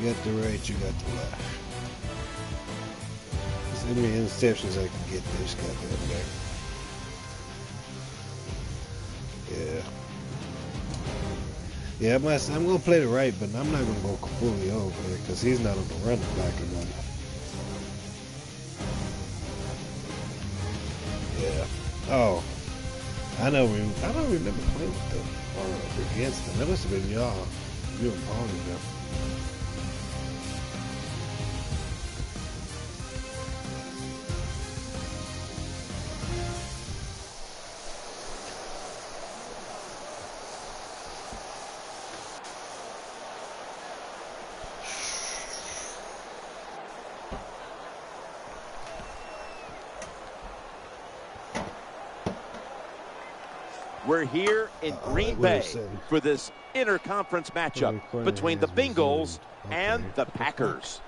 got the right, you got the left. As many interceptions I can get this goddamn back. Yeah. Yeah, I'm going to play the right, but I'm not going to go completely over here because he's not on the running back or nothing. Yeah. Oh. I don't remember playing with them or against them. That must have been y'all. You and Paul and them. We're here in Green Bay for this interconference matchup between the Bengals and the Packers.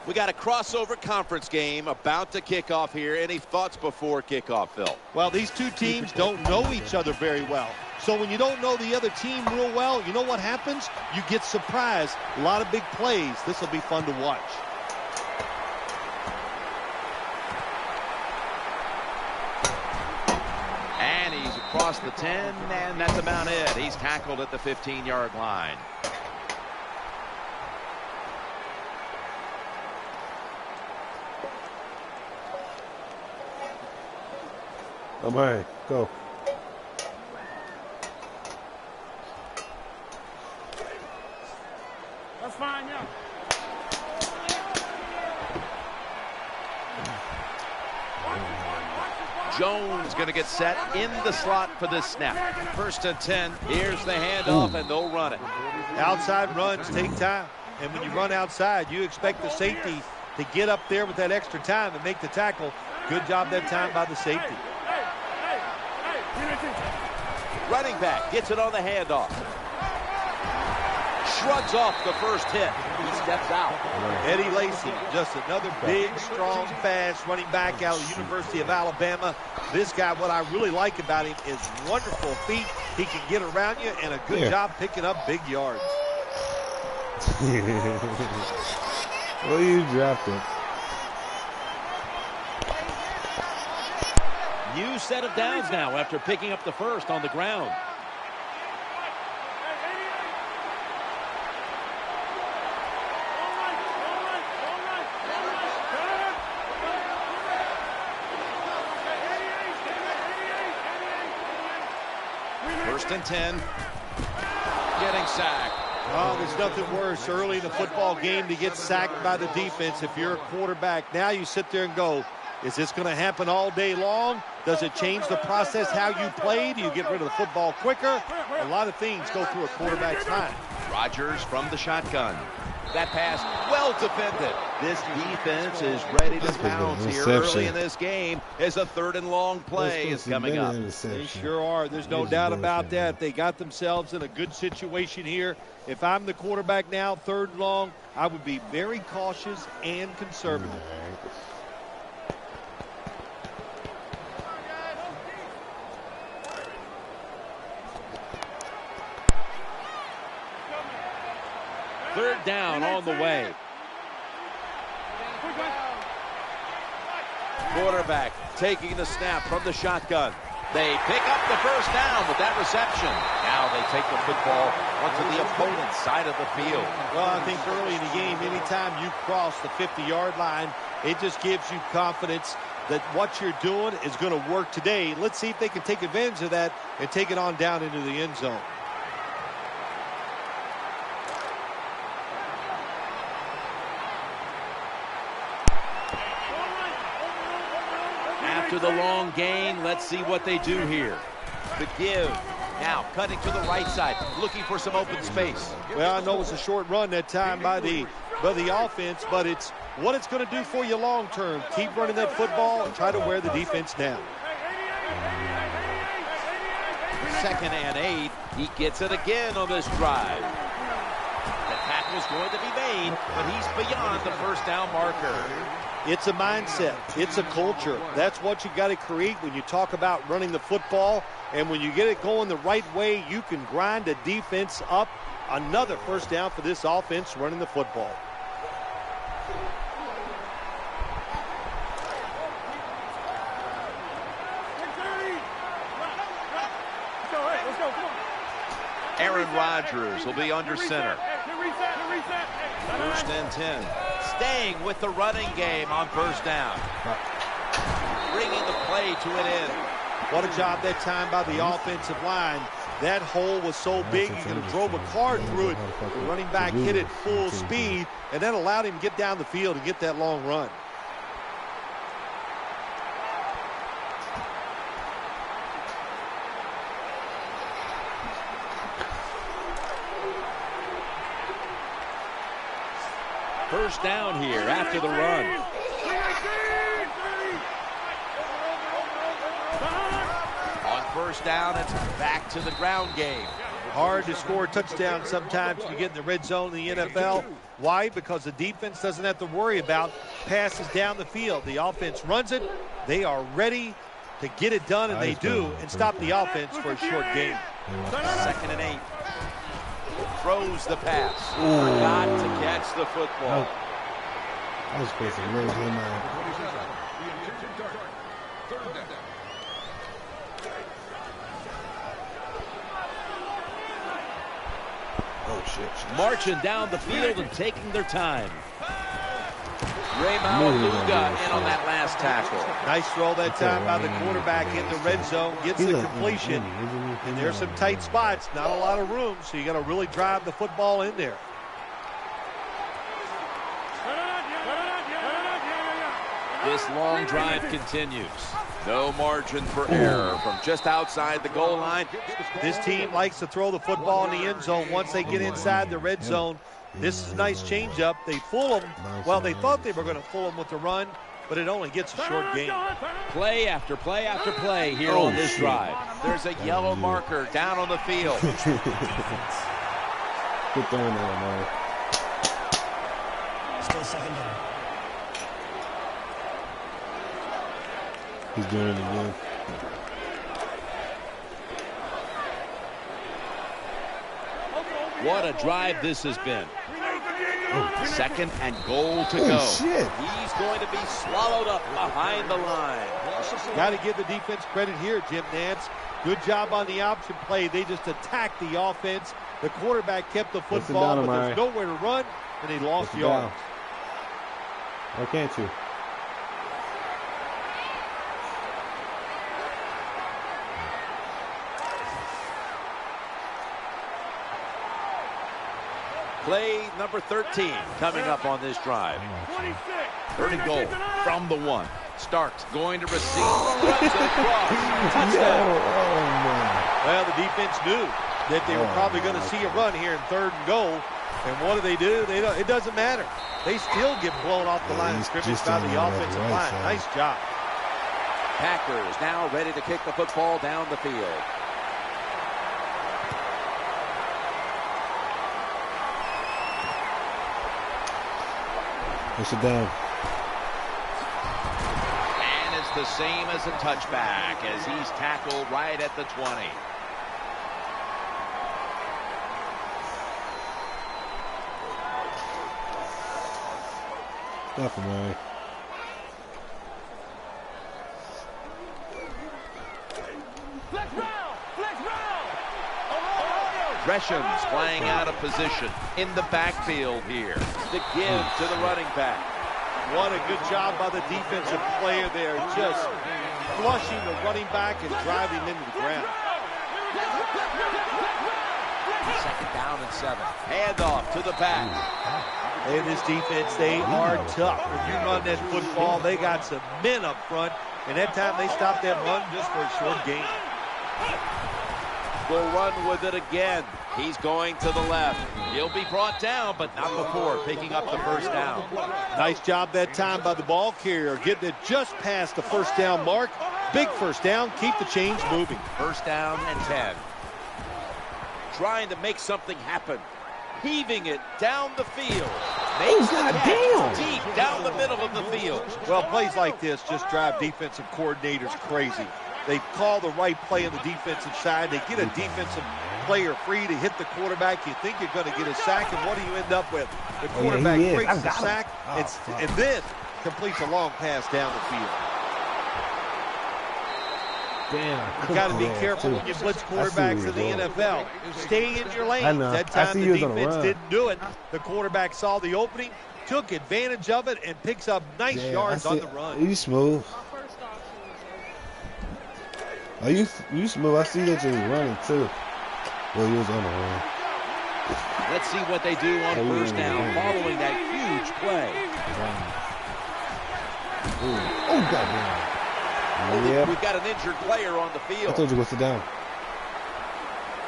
We got a crossover conference game about to kick off here. Any thoughts before kickoff, Phil? Well, these two teams don't know each other very well. So when you don't know the other team real well, you know what happens? You get surprised. A lot of big plays. This will be fun to watch. Across the 10, and that's about it. He's tackled at the 15-yard line. All right, go. That's fine, yeah. Jones going to get set in the slot for this snap. 1st and 10. Here's the handoff, and they'll run it. Outside runs take time. And when you run outside, you expect the safety to get up there with that extra time and make the tackle. Good job that time by the safety. Running back gets it on the handoff. Shrugs off the first hit. He steps out. Eddie Lacy, just another big, strong, fast running back out of the University of Alabama. This guy, what I really like about him is wonderful feet. He can get around you and a good job picking up big yards. Well, you dropped it. New set of downs now after picking up the first on the ground. First and 10. Getting sacked. Oh, there's nothing worse early in the football game to get sacked by the defense if you're a quarterback. Now you sit there and go, is this going to happen all day long? Does it change the process how you play? Do you get rid of the football quicker? A lot of things go through a quarterback's mind. Rodgers from the shotgun. That pass well defended. This defense is ready to pounce here early in this game as a 3rd and long play is coming up. They sure are. There's no doubt about that. They got themselves in a good situation here. If I'm the quarterback now, 3rd and long, I would be very cautious and conservative. Third down on the way. Quarterback taking the snap from the shotgun. They pick up the first down with that reception. Now they take the football onto the opponent's side of the field. Well, I think early in the game, anytime you cross the 50-yard line, it just gives you confidence that what you're doing is going to work today. Let's see if they can take advantage of that and take it on down into the end zone. After the long gain, let's see what they do here. The give. Now cutting to the right side, looking for some open space. Well, I know it's a short run that time by the offense, but it's what it's going to do for you long term. Keep running that football and try to wear the defense down. 2nd and 8. He gets it again on this drive. The tackle's going to be made, but he's beyond the first down marker. It's a mindset. It's a culture. That's what you got to create when you talk about running the football. And when you get it going the right way, you can grind a defense up Another first down for this offense running the football. Aaron Rodgers will be under center. First and 10. Staying with the running game on first down. Bringing the play to an end. What a job that time by the offensive line. That hole was so big, he could have drove a car through it. The running back hit it full speed, and that allowed him to get down the field and get that long run. First down here after the run. On first down, it's back to the ground game. Hard to score a touchdown sometimes when you get in the red zone in the NFL. Why? Because the defense doesn't have to worry about passes down the field. The offense runs it. They are ready to get it done, and they do, and stop the offense for a short gain. 2nd and 8. Throws the pass. Forgot to catch the football. I was supposed to raise him out. Oh, shit. Marching down the field and taking their time. Raymond got in on that last tackle. Nice throw that time by the quarterback in the red zone. Gets the completion. And there's some tight spots. Not a lot of room, so you got to really drive the football in there. This long drive continues. No margin for error from just outside the goal line. This team likes to throw the football in the end zone once they get inside the red zone. This is a nice changeup. They fool them. Well, they thought they were going to fool them with the run, but it only gets a short gain. Play after play after play here on this drive. There's a yellow marker down on the field. Good throwing there, man. Still second down. He's doing it again. What a drive this has been. 2nd and goal to go. Shit. He's going to be swallowed up behind the line. Got to give the defense credit here, Jim Nance. Good job on the option play. They just attacked the offense. The quarterback kept the football, but there's nowhere to run, and they lost yards. Why can't you? Play number 13 coming up on this drive. 3rd and goal from the 1. Starks going to receive. Runs it across. Touchdown. Well, the defense knew that they were probably going to see a run here in 3rd and goal. And what do? It doesn't matter. They still get blown off the line of scrimmage by the offensive line. Nice job. Packers now ready to kick the football down the field. Push it down. And it's the same as a touchback as he's tackled right at the 20. Definitely. Gresham's playing out of position in the backfield here. The give to the running back. What a good job by the defensive player there. Just flushing the running back and driving him into the ground. 2nd down and 7. Handoff to the back. Hey, this defense, they are tough. When you run that football, they got some men up front. And that time they stopped that run just for a short gain. Will run with it again. He's going to the left. He'll be brought down, but not before picking up the first down. Nice job that time by the ball carrier, getting it just past the first down mark. Big first down. Keep the chains moving. 1st down and 10. Trying to make something happen. Heaving it down the field. Makes the catch deep down the middle of the field. Well, plays like this just drive defensive coordinators crazy. They call the right play on the defensive side. They get a defensive player free to hit the quarterback. You think you're going to get a sack, and what do you end up with? The quarterback breaks the sack and then completes a long pass down the field. Damn, You got to be careful when you blitz quarterbacks in the NFL. Stay in your lane. That time the defense didn't do it. The quarterback saw the opening, took advantage of it, and picks up nice yards on the run. You smooth. Oh, you smooth. I see that you're running too. Well, he was on the run. Let's see what they do on first down following that huge play. Oh, goddamn. Yep. We've got an injured player on the field. I told you to sit down.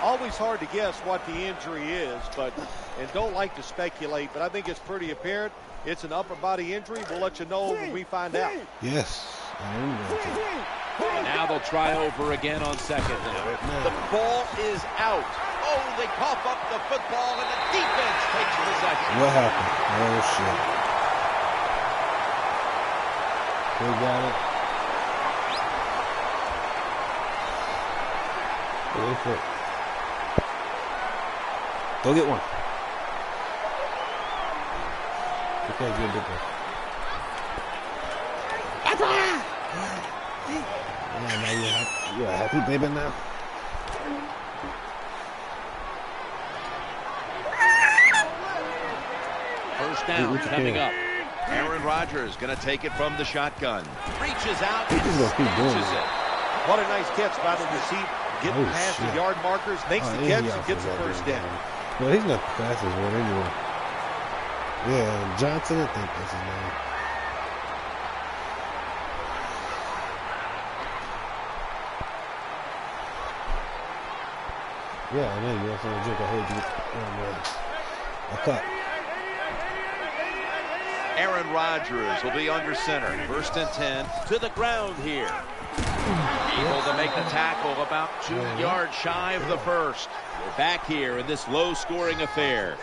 Always hard to guess what the injury is, and don't like to speculate, but I think it's pretty apparent. It's an upper body injury. We'll let you know when we find out. Yes. And now they'll try over again on second down. The ball is out. Oh, they cough up the football, and the defense takes possession. What happened? Oh, shit. They got it. Go get one. Okay, good, good. Yeah, now you're a happy baby now. First down coming up. Aaron Rodgers going to take it from the shotgun. Reaches out and snatches it. What a nice catch by the receiver. Getting past the yard markers, makes the catch and gets the first down. Well, he's not the fastest one anyway. Yeah, Johnson, I think that's his name. Yeah, I know. You know what I'm saying? I heard you. I caught. Aaron Rodgers will be under center. First and 10 to the ground here. Able to make the tackle about 2 yards shy of the first. We're back here in this low-scoring affair.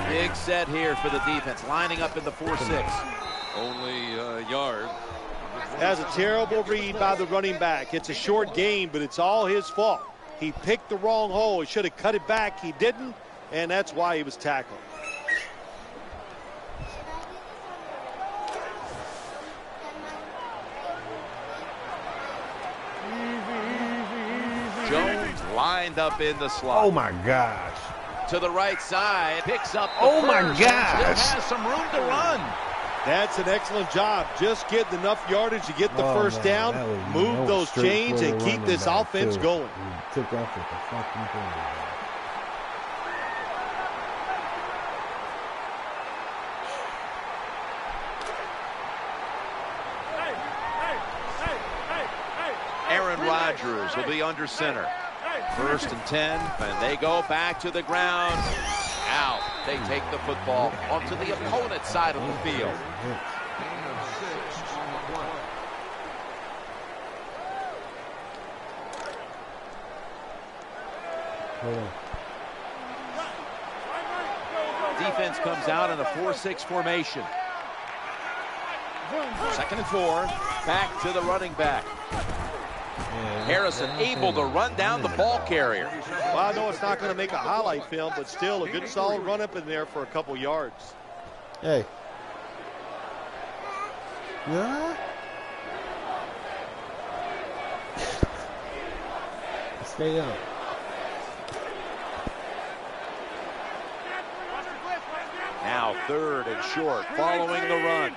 Big set here for the defense, lining up in the 4-6. Only a yard. That's a terrible read by the running back. It's a short game, but it's all his fault. He picked the wrong hole. He should have cut it back. He didn't, and that's why he was tackled. Jones lined up in the slot. Oh, my gosh. To the right side, picks up the Oh, my first, gosh. still has some room to run. That's an excellent job. Just getting enough yardage to get the first down, move those chains, and keep this offense going. He took off with the fucking thing. Aaron Rodgers will be under center. First and 10, and they go back to the ground. Out. They take the football onto the opponent's side of the field. Defense comes out in a 4-6 formation. Second and 4. Back to the running back. Harrison able to run down the ball carrier. Well, I know it's not going to make a highlight film, but still a good solid run up in there for a couple yards. Hey. Yeah. Stay up. Now 3rd and short following the run.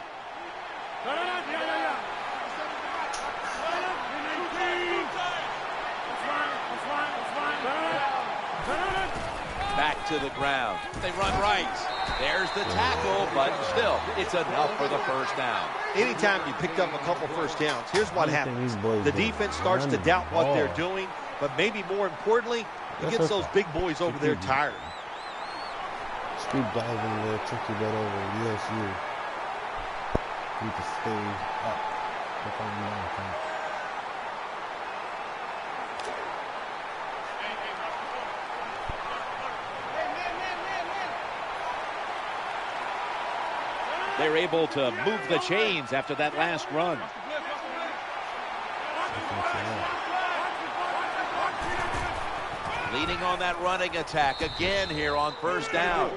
Back to the ground. They run right. There's the tackle, but still, it's enough for the first down. Anytime you picked up a couple first downs, here's what happens. The defense starts to doubt what they're doing, but maybe more importantly, it gets those big boys over there tired. Scoop diving there, took your butt over. Yes, you. Need to stay up. They're able to move the chains after that last run. Leading on that running attack again here on first down.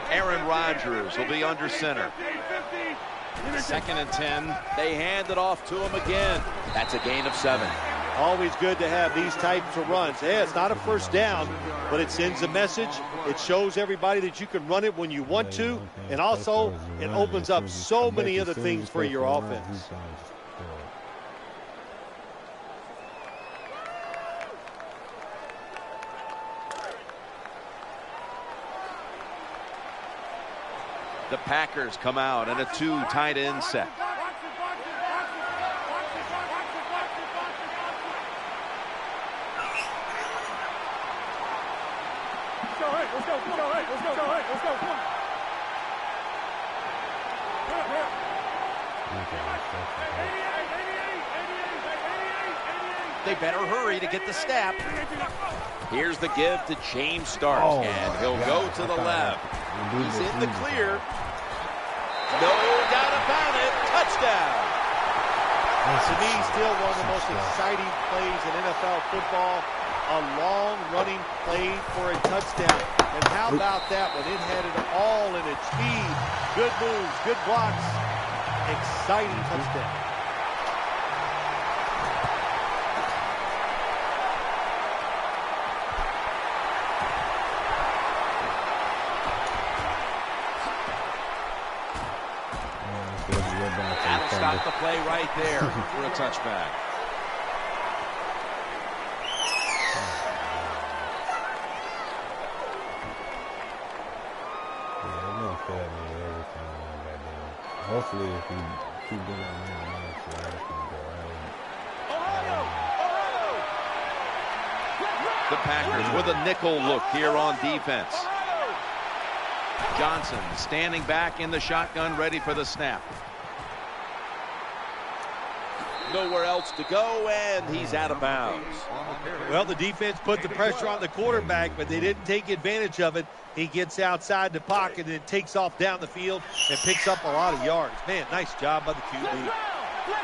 Aaron Rodgers will be under center. 2nd and 10. They hand it off to him again. That's a gain of 7. Always good to have these types of runs. Yeah, it's not a first down, but it sends a message. It shows everybody that you can run it when you want to, and also it opens up so many other things for your offense. The Packers come out in a 2 tight end set. They better hurry to get the snap. Here's the give to James Starks, and he'll go to the left. He's in the clear. No doubt about it. Touchdown. To me, still one of the most exciting plays in NFL football. A long running play for a touchdown. And how about that when it had it all in its speed? Good moves, good blocks. Exciting touchdown. That'll stop the play right there for a touchback. Hopefully, if we keep doing that, the Packers with a nickel look here on defense. Johnson standing back in the shotgun, ready for the snap. Nowhere else to go, and he's out of bounds. Well, the defense put the pressure on the quarterback, but they didn't take advantage of it. He gets outside the pocket and takes off down the field and picks up a lot of yards. Man, nice job by the QB.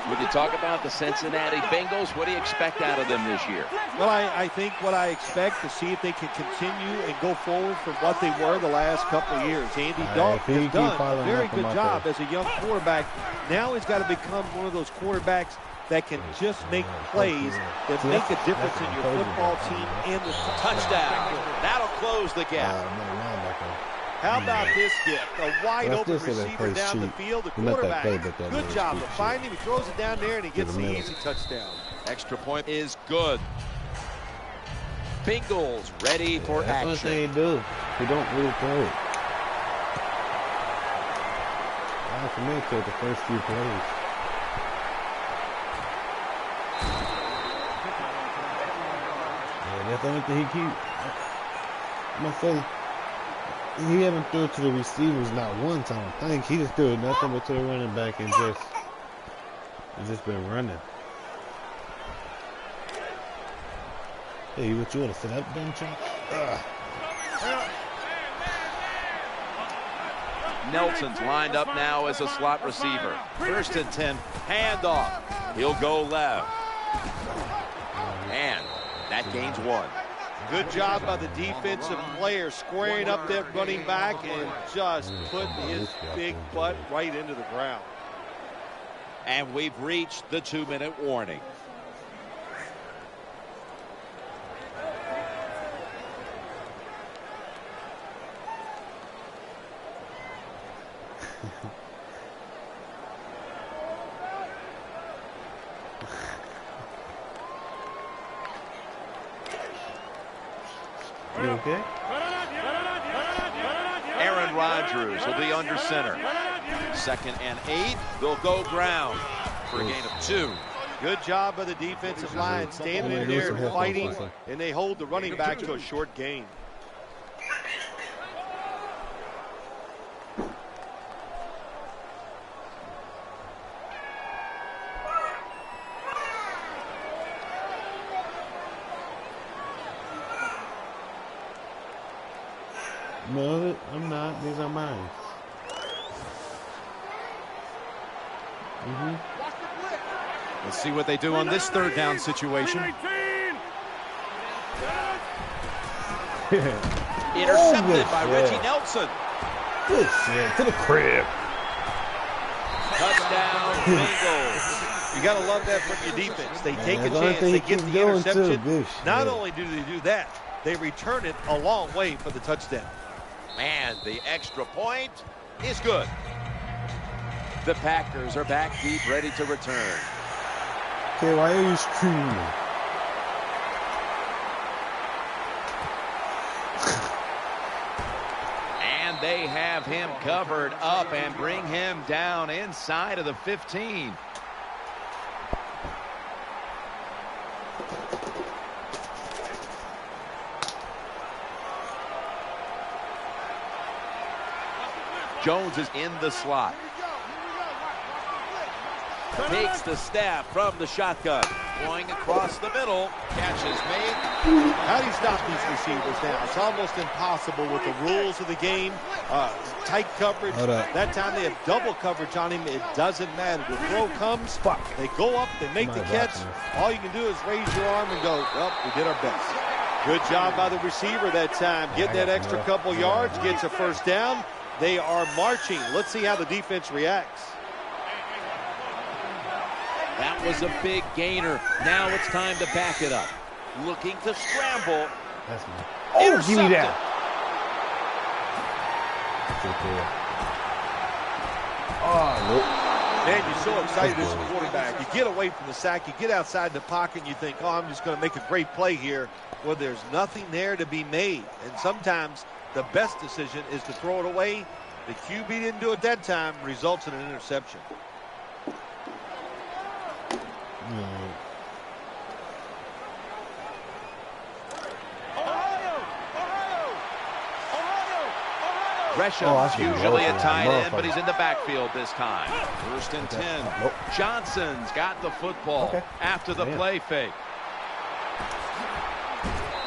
When you talk about the Cincinnati Bengals, what do you expect out of them this year? Well, I think what I expect to see if they can continue and go forward from what they were the last couple of years. Andy Dalton has done a very good job as a young quarterback. Now he's got to become one of those quarterbacks that can just make plays that make a difference in your football team and the touchdown. That'll close the gap. How about this gift? A wide open receiver down the field. The quarterback, good job of finding him. He throws it down there and he gets the easy touchdown. Extra point is good. Bengals ready for action. That's what they do. They don't really throw it. I commit to the first few plays. That's the only thing he keeps. I'm gonna say he haven't threw it to the receivers not once. I don't think he just threw it nothing but to the running back and just been running. Hey, what you want to set up, dumb chop? Nelson's lined up now as a slot receiver. 1st and 10, handoff. He'll go left. And that gains 1. Good job by the defensive player squaring up that running back and just putting his big butt right into the ground. And we've reached the 2-minute warning. You okay? Aaron Rodgers will be under center. 2nd and 8. They'll go ground for a gain of 2. Good job by the defensive line standing in there and fighting, and they hold the running back to a short gain. No, I'm not. These are mine. Let's see what they do on this third down situation. Intercepted by Reggie Nelson. Good shit. To the crib. Touchdown, Bengals. You got to love that from your defense. They take a chance. They get the interception. Not only do they do that, they return it a long way for the touchdown. And the extra point is good. The Packers are back deep, ready to return. Okay, why are you screaming? And they have him covered up and bring him down inside of the 15. Jones is in the slot. Takes the snap from the shotgun. Going across the middle. Catch is made. How do you stop these receivers now? It's almost impossible with the rules of the game. Tight coverage. That time they have double coverage on him. It doesn't matter. The throw comes. They go up. They make the catch. All you can do is raise your arm and go, well, we did our best. Good job by the receiver that time. Getting that extra couple yards. Gets a first down. They are marching. Let's see how the defense reacts. That was a big gainer. Now it's time to back it up. Looking to scramble. That's me. Oh, give me that. Oh, nope. Man, you're so excited as a quarterback. You get away from the sack. You get outside the pocket and you think, oh, I'm just going to make a great play here. Well, there's nothing there to be made. And sometimes the best decision is to throw it away. The QB didn't do it that time. Results in an interception. Gresham's usually a tight end, but he's in the backfield this time. First and 10. Johnson's got the football after the play fake.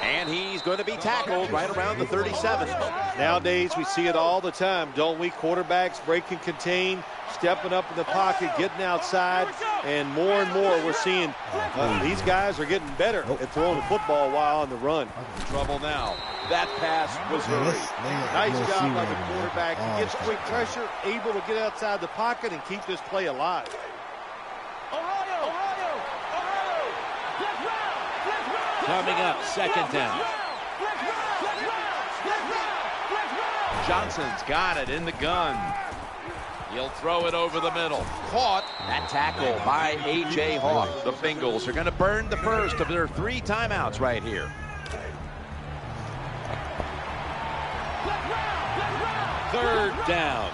And he's going to be tackled right around the 37. Nowadays, we see it all the time, don't we? Quarterbacks break and contain, stepping up in the pocket, getting outside, and more we're seeing these guys are getting better at throwing the football while on the run. Trouble now. That pass was hurried. Nice job by the quarterback. He gets quick pressure, able to get outside the pocket and keep this play alive. Coming up, second down. Johnson's got it in the gun. He'll throw it over the middle. Caught. That tackle by A.J. Hawk. The Bengals are going to burn the first of their 3 timeouts right here. Third down.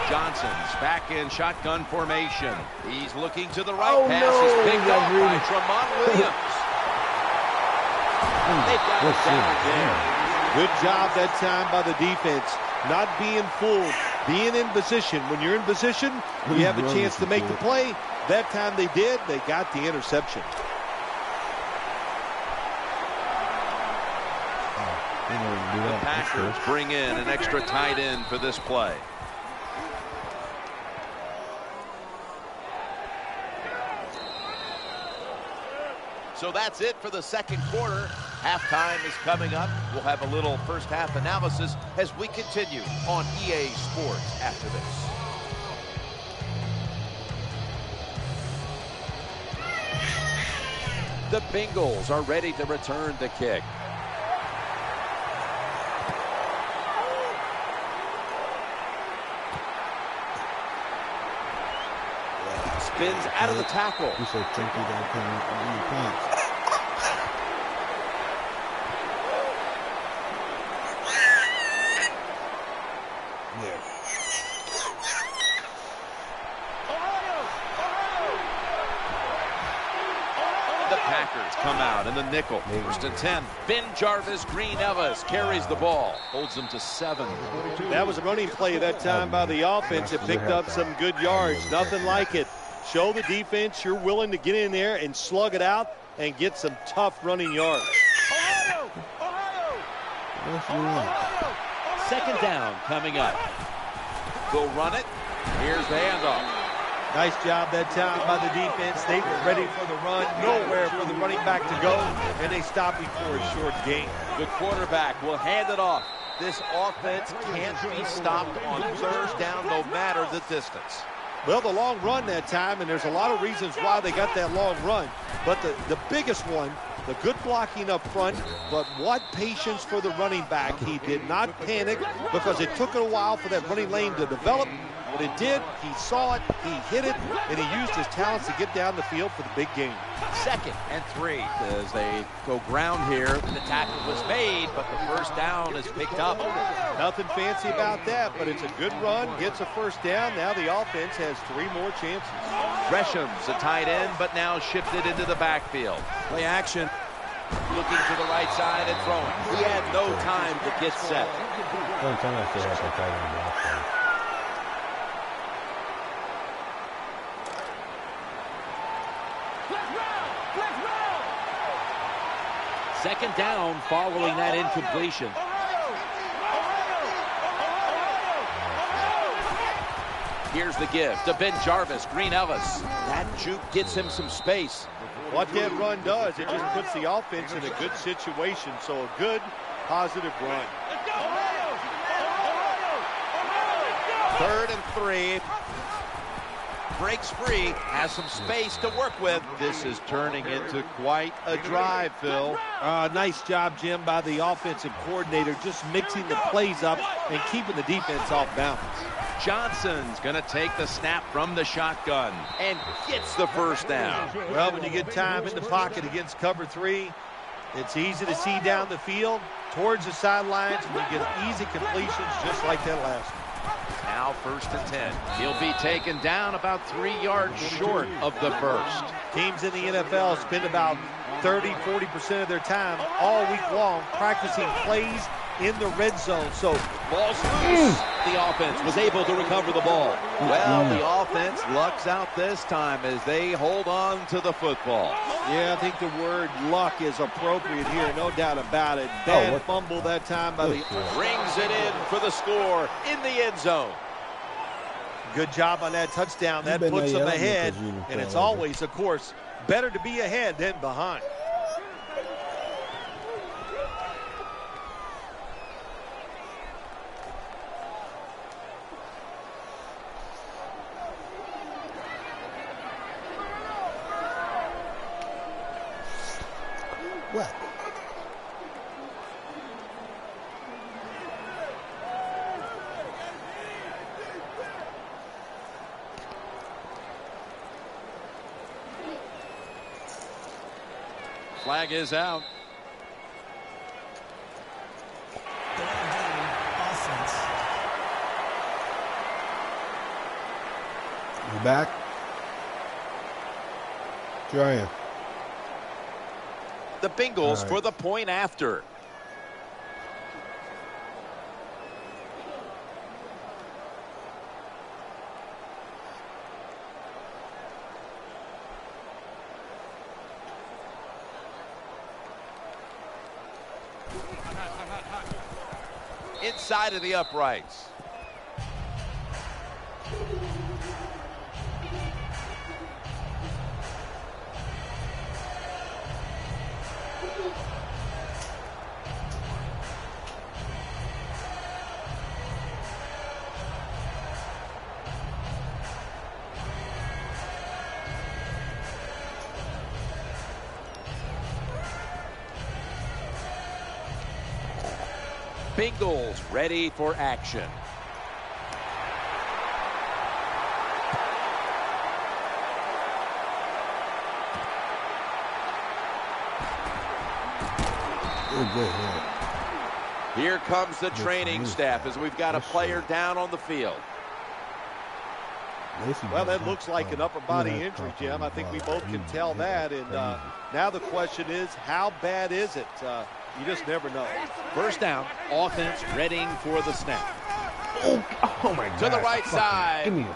Johnson's back in shotgun formation. He's looking to the right. Pass is picked up by Tramon Williams. They've got it down there. Good job that time by the defense. Not being fooled. Being in position. When you're in position, you have a chance to make the play. That time they did. They got the interception. The Packers bring in an extra tight end for this play. So that's it for the second quarter. Halftime is coming up. We'll have a little first half analysis as we continue on EA Sports after this. The Bengals are ready to return the kick. Spins out of the tackle. You said chunky down in your pants. The Packers come out in the nickel. First and 10. Ben Jarvis Green-Ellis carries the ball. Holds them to 7. That was a running play that time by the offense. It picked up some good yards. Nothing like it. Show the defense you're willing to get in there and slug it out and get some tough running yards. Second down coming up. They'll run it. Here's the handoff. Nice job that time by the defense. They were ready for the run, nowhere for the running back to go, and they stopped him for a short gain. The quarterback will hand it off. This offense can't be stopped on third down no matter the distance. Well, the long run that time, and there's a lot of reasons why they got that long run, but the biggest one, the good blocking up front, but what patience for the running back. He did not panic because it took a while for that running lane to develop. But it did. He saw it, he hit it, and he used his talents to get down the field for the big game. 2nd and 3 as they go ground here. The tackle was made, but the first down is picked up. Nothing fancy about that, but it's a good run, gets a first down. Now the offense has 3 more chances. Gresham's a tight end, but now shifted into the backfield. Play action. Looking to the right side and throwing. He had no time to get set. Second down following that incompletion. Here's the give to Ben Jarvis, Green Ellis. That juke gets him some space. What that run does, it just puts the offense in a good situation. So a good, positive run. 3rd and 3. Breaks free, has some space to work with. This is turning into quite a drive, Phil. Nice job, Jim, by the offensive coordinator, just mixing the plays up and keeping the defense off balance. Johnson's going to take the snap from the shotgun and gets the first down. Well, when you get time in the pocket against cover 3, it's easy to see down the field towards the sidelines, and you get easy completions just like that last one. Now 1st and 10. He'll be taken down about 3 yards short of the first. Teams in the NFL spend about 30-40% of their time all week long practicing plays in the red zone. So ball's loose. The offense was able to recover the ball. Well, the offense lucks out this time as they hold on to the football. Yeah, I think the word luck is appropriate here, no doubt about it. Bad fumble that time by the... Brings it in for the score in the end zone. Good job on that touchdown. That puts them ahead, and it's always, of course, better to be ahead than behind. What? Flag is out. You back? Trying. The Bengals for the point after. Inside of the uprights. Bengals ready for action. Here comes the training staff as we've got a player down on the field. Well, that looks like an upper body injury, Jim. I think we both can tell that. And now the question is, how bad is it? You just never know. First down, offense readying for the snap. Oh my God. To the right side. Give me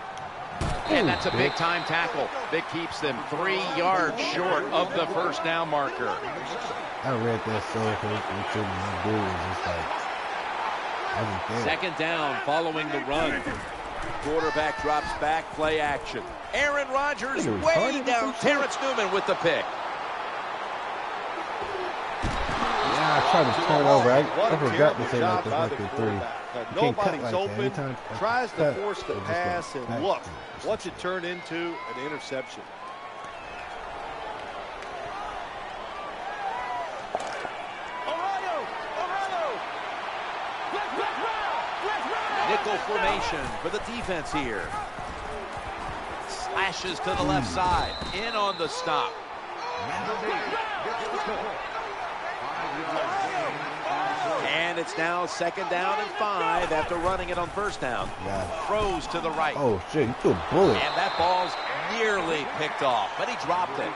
And that's a big-time tackle that keeps them 3 yards short of the first down marker. I read that so quickly, my dude was just like, I was there. Second down following the run. Quarterback drops back, play action. Aaron Rodgers way down. Terrence Newman with the pick. Yeah, I tried to turn over. I forgot to say like the fucking 3. Nobody's open, tries to force the pass, and look, what's it turn into? An interception. Nickel formation for the defense here. Slashes to the left side. In on the stop. And it's now second down and 5 after running it on first down. Yeah. Throws to the right. Oh, shit, you threw a bullet. And that ball's nearly picked off, but he dropped it.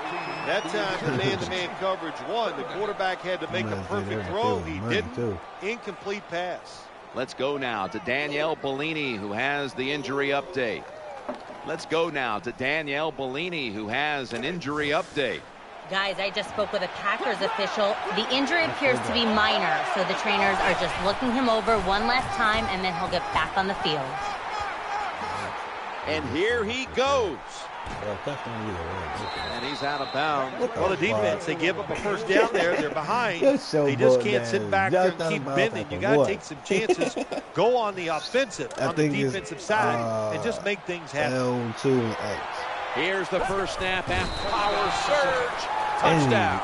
That time, the man-to-man coverage won. The quarterback had to make a perfect throw. He didn't. Incomplete pass. Let's go now to Danielle Bellini, who has the injury update. Let's go now to Danielle Bellini, who has an injury update. Guys, I just spoke with a Packers official. The injury appears to be minor, so the trainers are just looking him over one last time, and then he'll get back on the field. And here he goes. And he's out of bounds. Well, the defense, they give up a first down there. They're behind. They just can't sit back there and keep bending. You got to take some chances. Go on the offensive, on the defensive side, and just make things happen. Here's the first snap after power surge. Touchdown.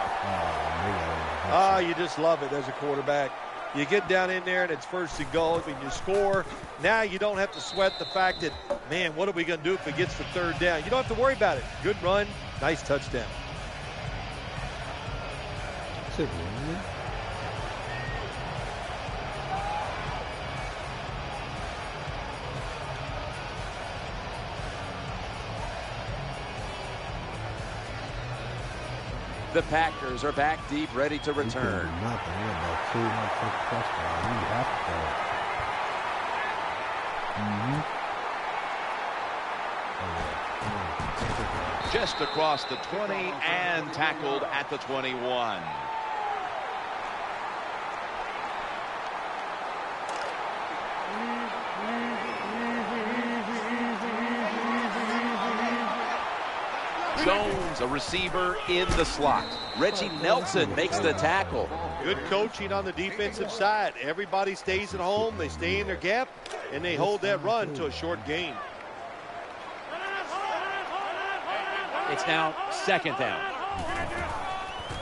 You just love it as a quarterback. You get down in there and it's first and goal and you score. Now you don't have to sweat the fact that, man, what are we going to do if it gets to third down? You don't have to worry about it. Good run, nice touchdown. The Packers are back deep, ready to return. Just across the 20 and tackled at the 21. Jones, a receiver in the slot. Reggie Nelson makes the tackle. Good coaching on the defensive side. Everybody stays at home. They stay in their gap, and they hold that run to a short gain. It's now second down.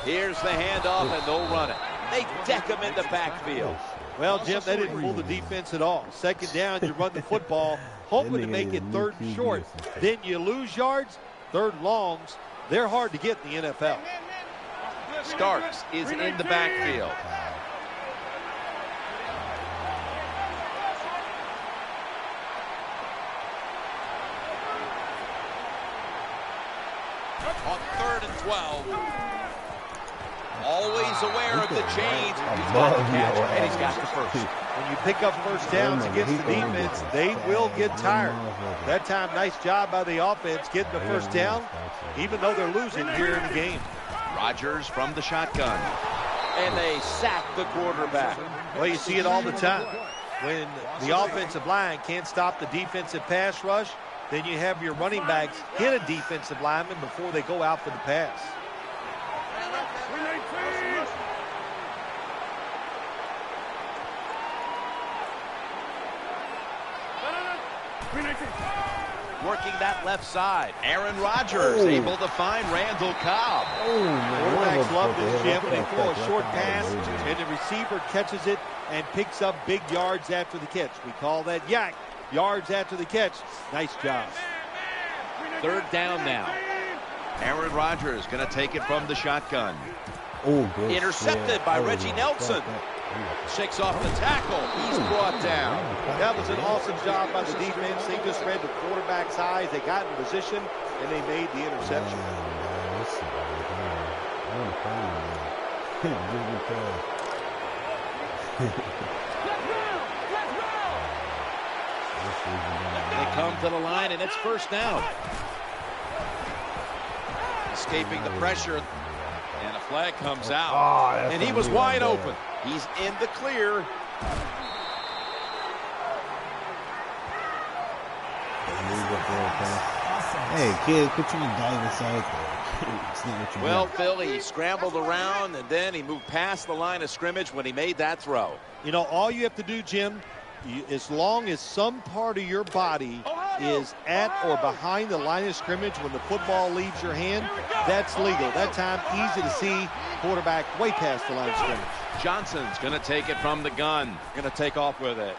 Here's the handoff, and they'll run it. They deck him in the backfield. Well, Jim, they didn't fool the defense at all. Second down, you run the football, hoping to make it third and short. Then you lose yards. Third longs, they're hard to get in the NFL. Starks is in the backfield. On 3rd and 12. Always aware of the change. He's got the catch, and he's got the first. When you pick up first downs against the defense, they will get tired. That time, nice job by the offense getting the first down, even though they're losing here in the game. Rodgers from the shotgun. And they sack the quarterback. Well, you see it all the time. When the offensive line can't stop the defensive pass rush, then you have your running backs hit a defensive lineman before they go out for the pass. Working that left side. Aaron Rodgers able to find Randall Cobb. Quarterbacks love this, Jim. They throw a short pass, and the receiver catches it and picks up big yards after the catch. We call that yak, yards after the catch. Nice job. Third down now. Aaron Rodgers going to take it from the shotgun. Intercepted by Reggie Nelson. Shakes off the tackle. He's brought down. That was an awesome job by the defense. They just read the quarterback's eyes. They got in position, and they made the interception. The come to the line, and it's first down. Escaping the pressure, and a flag comes out. And he was wide open. He's in the clear. Hey, kid, quit trying to dive inside there. It's not what you Well, do. Phil, he scrambled around, and then he moved past the line of scrimmage when he made that throw. You know, all you have to do, Jim, as long as some part of your body is at or behind the line of scrimmage when the football leaves your hand, that's legal. That time, easy to see quarterback way past the line of scrimmage. Johnson's going to take it from the gun. Going to take off with it.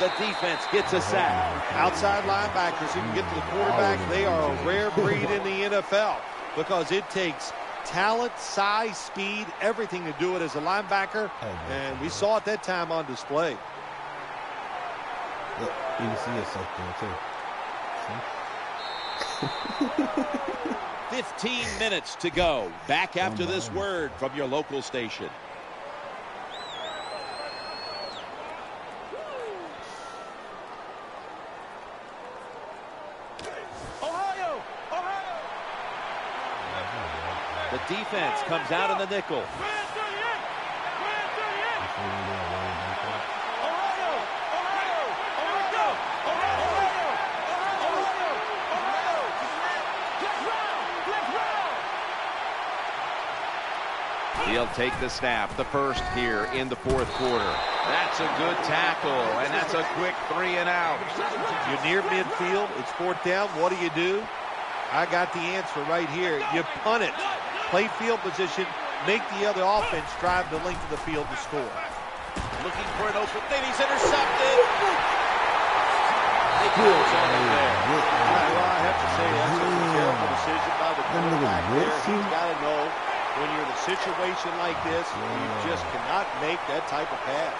The defense gets a sack. Outside linebackers who can get to the quarterback, they are a rare breed in the NFL because it takes talent, size, speed, everything to do it as a linebacker, and we saw it that time on display. Look, you can see yourself there, too. 15 minutes to go. Back after this word from your local station. The defense comes out in the nickel. He'll take the snap, the first here in the fourth quarter. That's a good tackle, and that's a quick 3 and out. You're near midfield. It's fourth down. What do? I got the answer right here. You punt it. Play field position. Make the other offense drive the length of the field to score. Looking for an open thing. He's intercepted. They close on him there. Well, I have to say that's a terrible decision by the quarterback there. He's got to know when you're in a situation like this, you just cannot make that type of pass.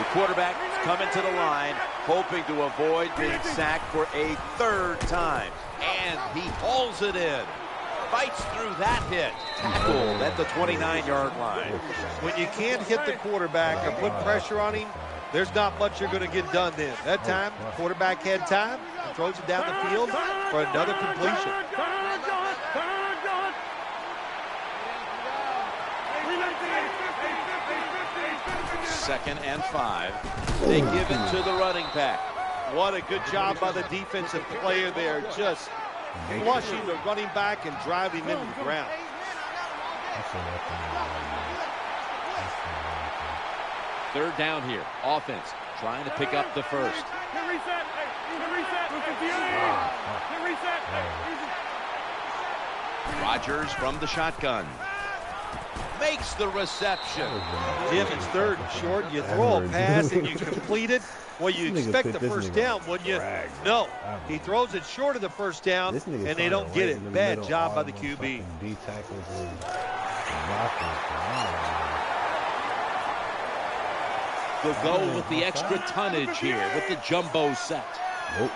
The quarterback is coming to the line, hoping to avoid being sacked for a third time. And he hauls it in. Fights through that hit. Tackled at the 29-yard line. When you can't hit the quarterback or put pressure on him, there's not much you're going to get done then. That time, quarterback had time and throws it down the field for another completion. Second and 5. They give it to the running back. What a good job by the defensive player there. Just flushing the running back and driving him into the ground. Third down here. Offense trying to pick up the first. Rodgers from the shotgun. Makes the reception. Jim, it's third and short. You throw a pass and you complete it. Well, you expect the first down, wouldn't you? No. He throws it short of the first down, and they don't get it. Bad job by the QB. They'll go with the extra tonnage here with the jumbo set. Nope.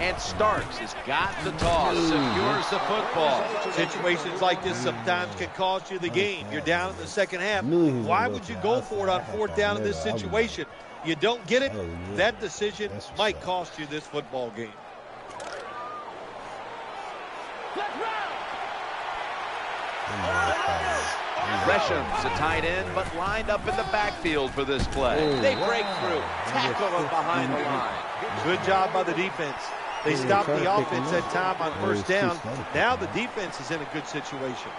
And Starks has got the toss, secures the football. Situations like this sometimes can cost you the game. You're down in the second half. Why would you go for it on fourth down in this situation? You don't get it, that decision might cost you this football game. Gresham's a tight end, but lined up in the backfield for this play. They break through, tackle him behind the line. Good job by the defense. They stopped the offense that time on first down. Now the defense is in a good situation.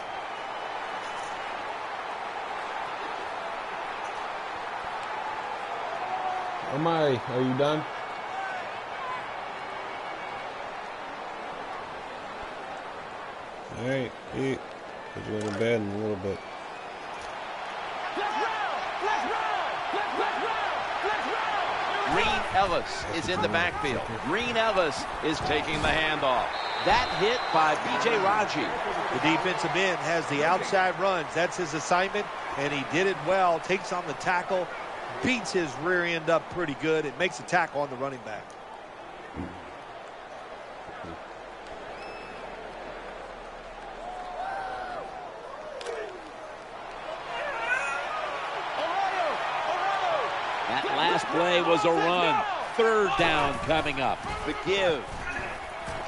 Amari, are you done? All right, eat. Put you in the bed in a little bit. Green Ellis is in the backfield. Green Ellis is taking the handoff. That hit by B.J. Raji. The defensive end has the outside runs. That's his assignment, and he did it well. Takes on the tackle, beats his rear end up pretty good. It makes a tackle on the running back. was a run. Third down coming up. The give.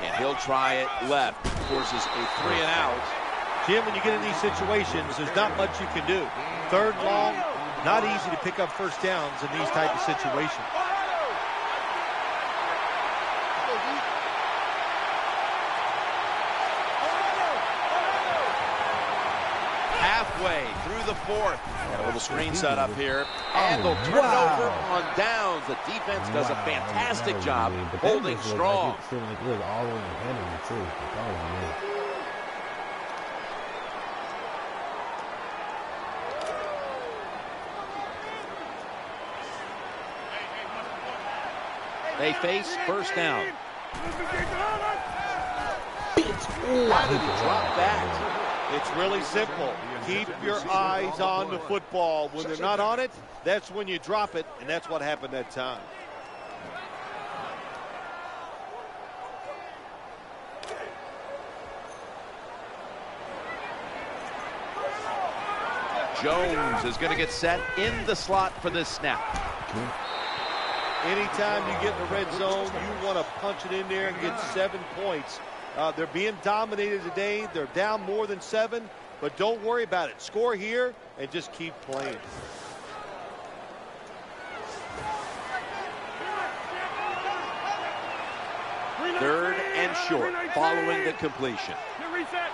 And he'll try it left. Forces a 3 and out. Jim, when you get in these situations, there's not much you can do. Third long, not easy to pick up first downs in these type of situations. Halfway through the fourth. Got a little screen set up here. And they'll turn it over on downs. The defense does a fantastic job holding strong. All the way ahead of me, too. They face first down. How did he drop that? It's really simple. Keep your eyes on the football. When they're not on it, that's when you drop it, and that's what happened that time. Jones is going to get set in the slot for this snap. Anytime you get in the red zone, you want to punch it in there and get 7 points. They're being dominated today. They're down more than 7, but don't worry about it. Score here and just keep playing. Third and short following the completion. Reset.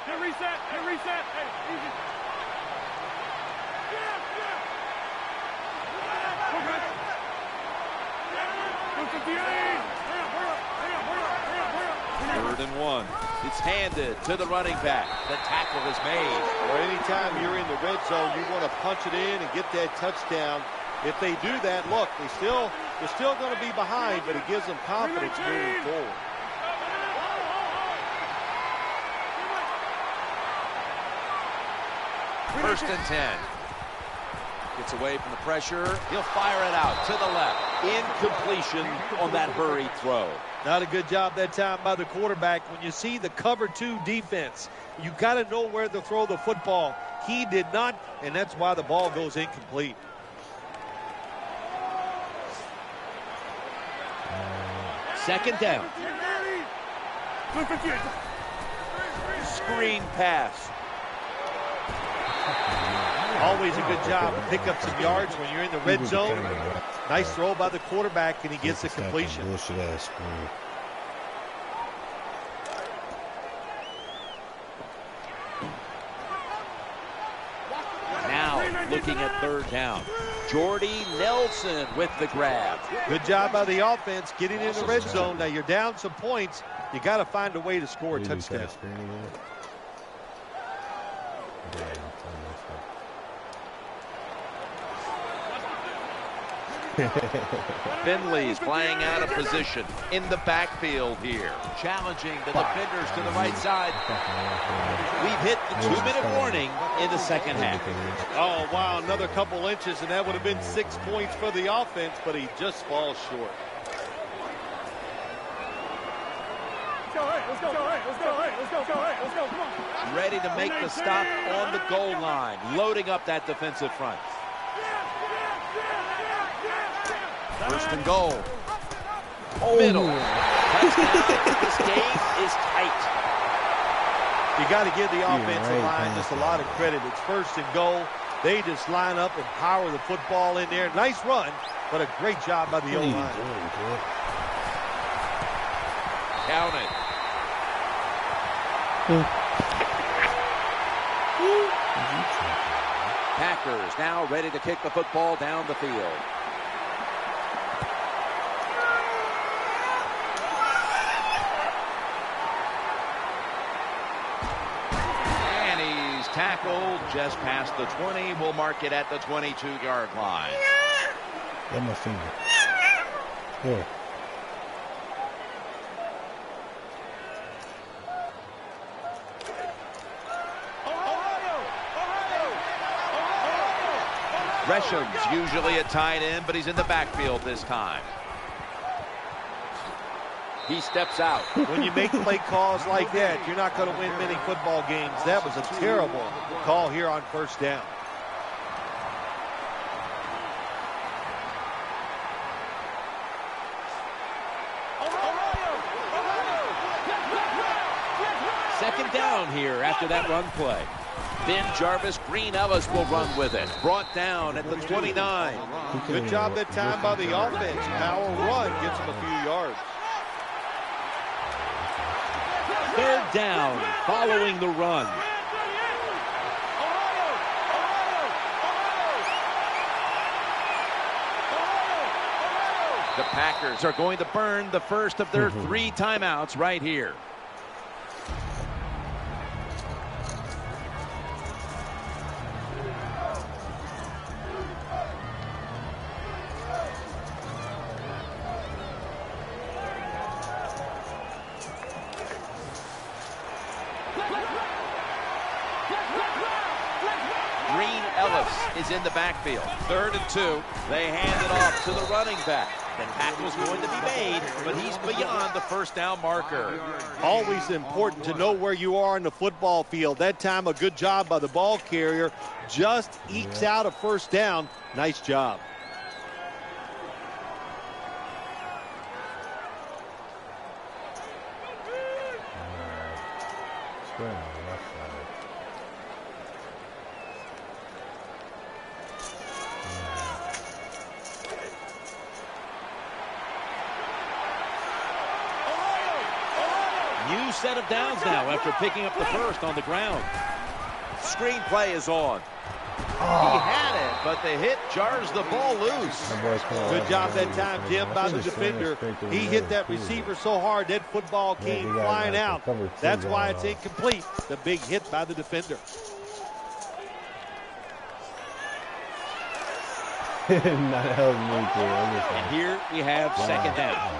Third and 1. It's handed to the running back. The tackle is made. Or anytime you're in the red zone, you want to punch it in and get that touchdown. If they do that, look, they're still going to be behind, but it gives them confidence moving forward. First and 10. Gets away from the pressure. He'll fire it out to the left. Incompletion on that hurried throw. Not a good job that time by the quarterback. When you see the cover 2 defense, you got to know where to throw the football. He did not, and that's why the ball goes incomplete. Second down. Screen pass. Always a good job to pick up some yards when you're in the red zone. Nice throw by the quarterback, and he gets the completion. Now looking at third down. Jordy Nelson with the grab. Good job by the offense getting in the red zone. Now you're down some points. You got to find a way to score a touchdown. Finley's playing out of position in the backfield here. Challenging the defenders to the right side. We've hit the 2-minute warning in the second half. Oh, wow, another couple inches, and that would have been 6 points for the offense, but he just falls short. Let's go. Come on. Ready to make the stop on the goal line. Loading up that defensive front. First and goal. Middle. This game is tight. You got to give the offensive line just a lot of credit. It's first and goal. They just line up and power the football in there. Nice run, but a great job by the O-line. Count it. Packers now ready to kick the football down the field. Tackled just past the 20. We'll mark it at the 22-yard line. Get my finger. Here. Gresham's usually a tight end, but he's in the backfield this time. He steps out. When you make play calls like that, you're not going to win many football games. That was a terrible call here on first down. Second down here after that run play. Ben Jarvis, Green Ellis will run with it. Brought down at the 29. Good job that time by the offense. Power run gets him a few yards. Third down following the run. The Packers are going to burn the first of their 3 timeouts right here. Green Ellis is in the backfield. 3rd and 2. They hand it off to the running back. The tackle's going to be made, but he's beyond the first down marker. Always important to know where you are in the football field. That time, a good job by the ball carrier. Just ekes out a first down. Nice job. New set of downs now after picking up the first on the ground. Screenplay is on. He had it, but the hit jars the ball loose. Good job that time, Jim, by the defender. He hit that receiver so hard that football came flying out. That's why it's incomplete. The big hit by the defender. And here we have second down.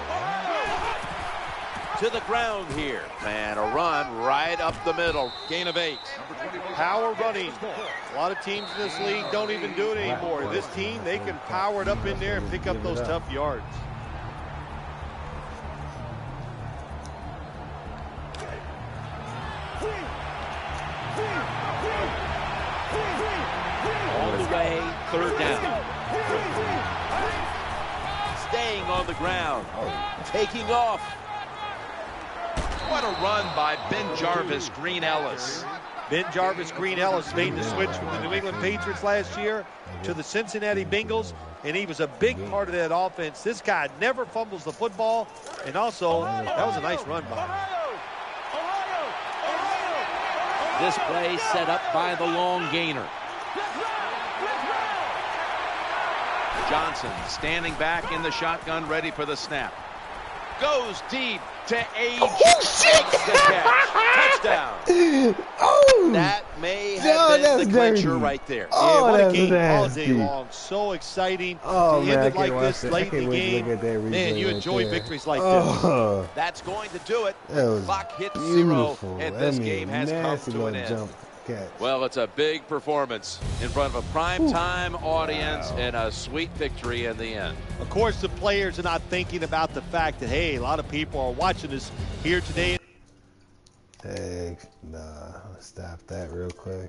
To the ground here. Man, a run right up the middle. Gain of 8. Power running. A lot of teams in this league don't even do it anymore. This team, they can power it up in there and pick up those tough yards. All the way, 3rd down. Staying on the ground. Taking off. What a run by Ben Jarvis, Green Ellis. Ben Jarvis, Green Ellis made the switch from the New England Patriots last year to the Cincinnati Bengals, and he was a big part of that offense. This guy never fumbles the football, and also, that was a nice run by him. This play set up by the long gainer. Johnson standing back in the shotgun, ready for the snap. Goes deep to Age. Oh, shit! Touchdown. Oh! That may have been the clincher right there. Oh, yeah, what a that's game all nasty. day long. So exciting Oh, to man, end I it like can't this watch late that. I in the can't wait to game. look at that replay Man, you right enjoy there. victories like this. Oh, That's going to do it. that was Clock hits 0, beautiful. and That this mean game has come nasty to an little end. jump catch. Well, it's a big performance in front of a prime-time audience and a sweet victory in the end. Of course, the players are not thinking about the fact that, hey, a lot of people are watching us here today. Hey, nah, stop that real quick.